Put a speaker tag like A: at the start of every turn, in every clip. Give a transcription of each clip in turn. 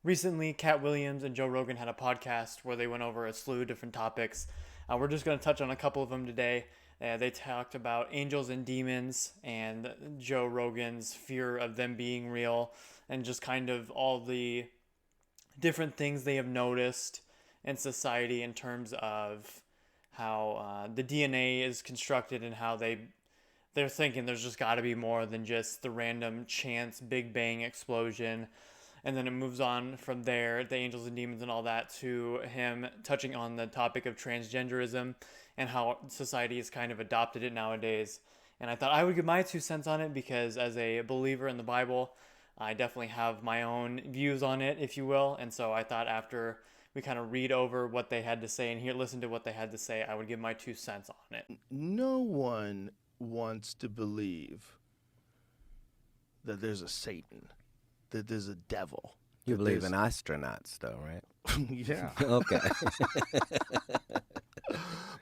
A: Recently, Cat Williams and Joe Rogan had a podcast where they went over a slew of different topics. We're just going to touch on a couple of them today. They talked about angels and demons and Joe Rogan's fear of them being real and just kind of all the different things they have noticed in society in terms of how the DNA is constructed and how they're thinking there's just got to be more than just the random chance Big Bang explosion. And then it moves on from there, the angels and demons and all that, to him touching on the topic of transgenderism and how society has kind of adopted it nowadays. And I thought I would give my 2 cents on it because, as a believer in the Bible, I definitely have my own views on it, if you will. And so I thought after we kind of read over what they had to say and listen to what they had to say, I would give my 2 cents on it.
B: No one wants to believe that there's a Satan, that there's a devil.
C: You believe in astronauts, though, right?
B: Yeah.
C: Okay.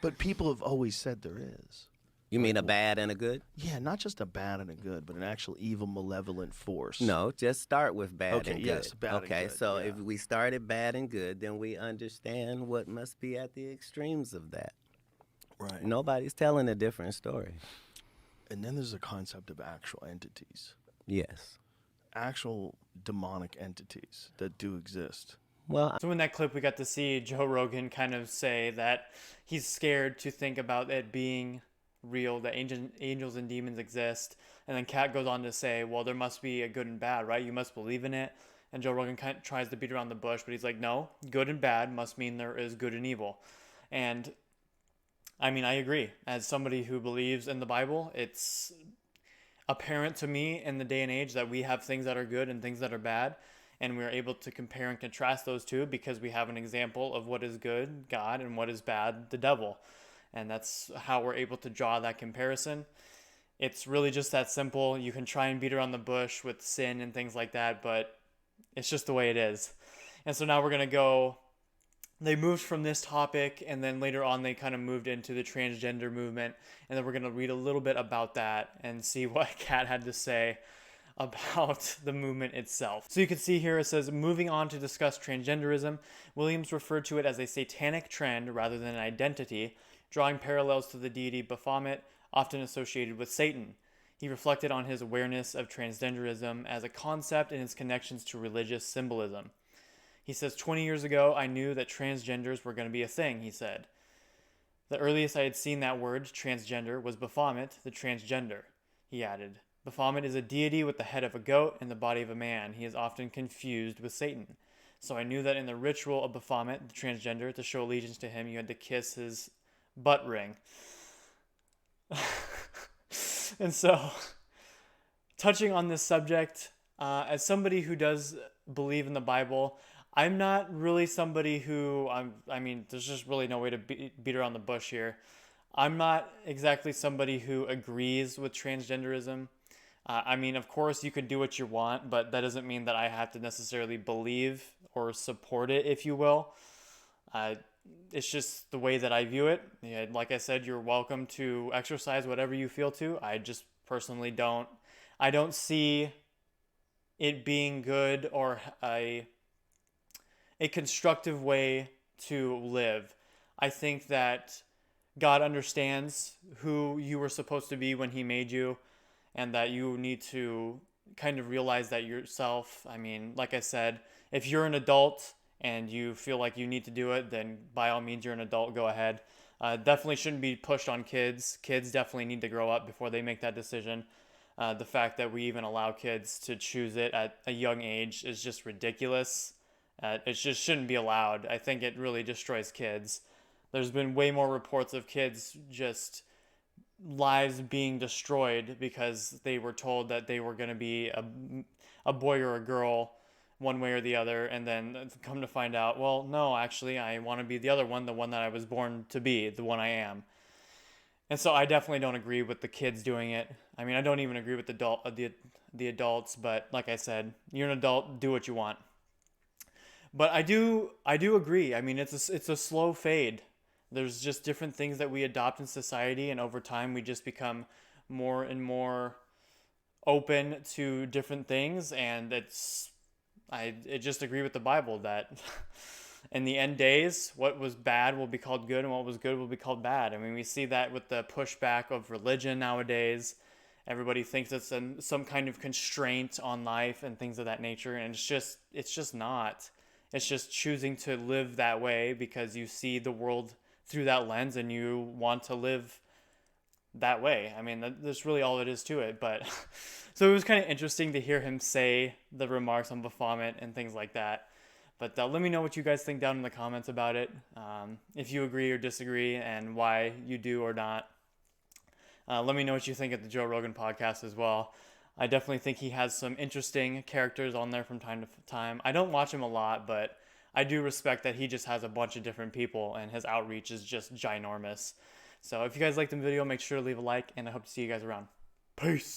B: But people have always said there is.
C: You mean a bad and a good?
B: Yeah, not just a bad and a good, but an actual evil, malevolent force.
C: No, just start with bad
B: Okay,
C: and good.
B: yes, bad and
C: okay,
B: good,
C: so
B: yeah.
C: if we started bad and good, then we understand what must be at the extremes of that.
B: Right.
C: Nobody's telling a different story.
B: And then there's the concept of actual entities,
C: Yes.
B: actual demonic entities that do exist.
C: Well,
A: So in that clip, we got to see Joe Rogan kind of say that he's scared to think about it being real, that angels and demons exist. And then Kat goes on to say, well, there must be a good and bad, right? You must believe in it. And Joe Rogan kind of tries to beat around the bush, but he's like, no, good and bad must mean there is good and evil. And I mean, I agree. As somebody who believes in the Bible, it's apparent to me in the day and age that we have things that are good and things that are bad, and we're able to compare and contrast those two because we have an example of what is good, God, and what is bad, the devil. And that's how we're able to draw that comparison. It's really just that simple. You can try and beat around the bush with sin and things like that, but it's just the way it is. And so now we're going to go. They moved from this topic, and then later on they kind of moved into the transgender movement, and then we're going to read a little bit about that and see what Kat had to say about the movement itself. So you can see here it says, moving on to discuss transgenderism, Williams referred to it as a satanic trend rather than an identity, drawing parallels to the deity Baphomet, often associated with Satan. He reflected on his awareness of transgenderism as a concept and its connections to religious symbolism. He says, 20 years ago, I knew that transgenders were going to be a thing, he said. The earliest I had seen that word, transgender, was Baphomet, the transgender, he added. Baphomet is a deity with the head of a goat and the body of a man. He is often confused with Satan. So I knew that in the ritual of Baphomet, the transgender, to show allegiance to him, you had to kiss his butt ring. And so, touching on this subject, as somebody who does believe in the Bible, I'm not really somebody who, I mean, there's just really no way to beat around the bush here. I'm not exactly somebody who agrees with transgenderism. I mean, of course, you could do what you want, but that doesn't mean that I have to necessarily believe or support it, if you will. It's just the way that I view it. Yeah, like I said, you're welcome to exercise whatever you feel to. I just personally don't. I don't see it being good or a constructive way to live. I think that God understands who you were supposed to be when He made you, and that you need to kind of realize that yourself. I mean, like I said, if you're an adult and you feel like you need to do it, then by all means, you're an adult, go ahead. Definitely shouldn't be pushed on kids. Kids definitely need to grow up before they make that decision. The fact that we even allow kids to choose it at a young age is just ridiculous. It just shouldn't be allowed. I think it really destroys kids. There's been way more reports of kids just lives being destroyed because they were told that they were going to be a boy or a girl one way or the other, and then come to find out, well, no, actually, I want to be the other one, the one that I was born to be, the one I am. And so I definitely don't agree with the kids doing it. I mean, I don't even agree with the adults, but like I said, you're an adult, do what you want. But I do agree. I mean, it's a slow fade. There's just different things that we adopt in society, and over time we just become more and more open to different things, and it's I just agree with the Bible that in the end days, what was bad will be called good, and what was good will be called bad. I mean, we see that with the pushback of religion nowadays. Everybody thinks it's some kind of constraint on life and things of that nature, and it's just not. It's just choosing to live that way because you see the world through that lens and you want to live that way. I mean, that's really all it is to it. But so it was kind of interesting to hear him say the remarks on Baphomet and things like that. But let me know what you guys think down in the comments about it. If you agree or disagree and why you do or not. Let me know what you think of the Joe Rogan podcast as well. I definitely think he has some interesting characters on there from time to time. I don't watch him a lot, but I do respect that he just has a bunch of different people and his outreach is just ginormous. So if you guys liked the video, make sure to leave a like, and I hope to see you guys around. Peace.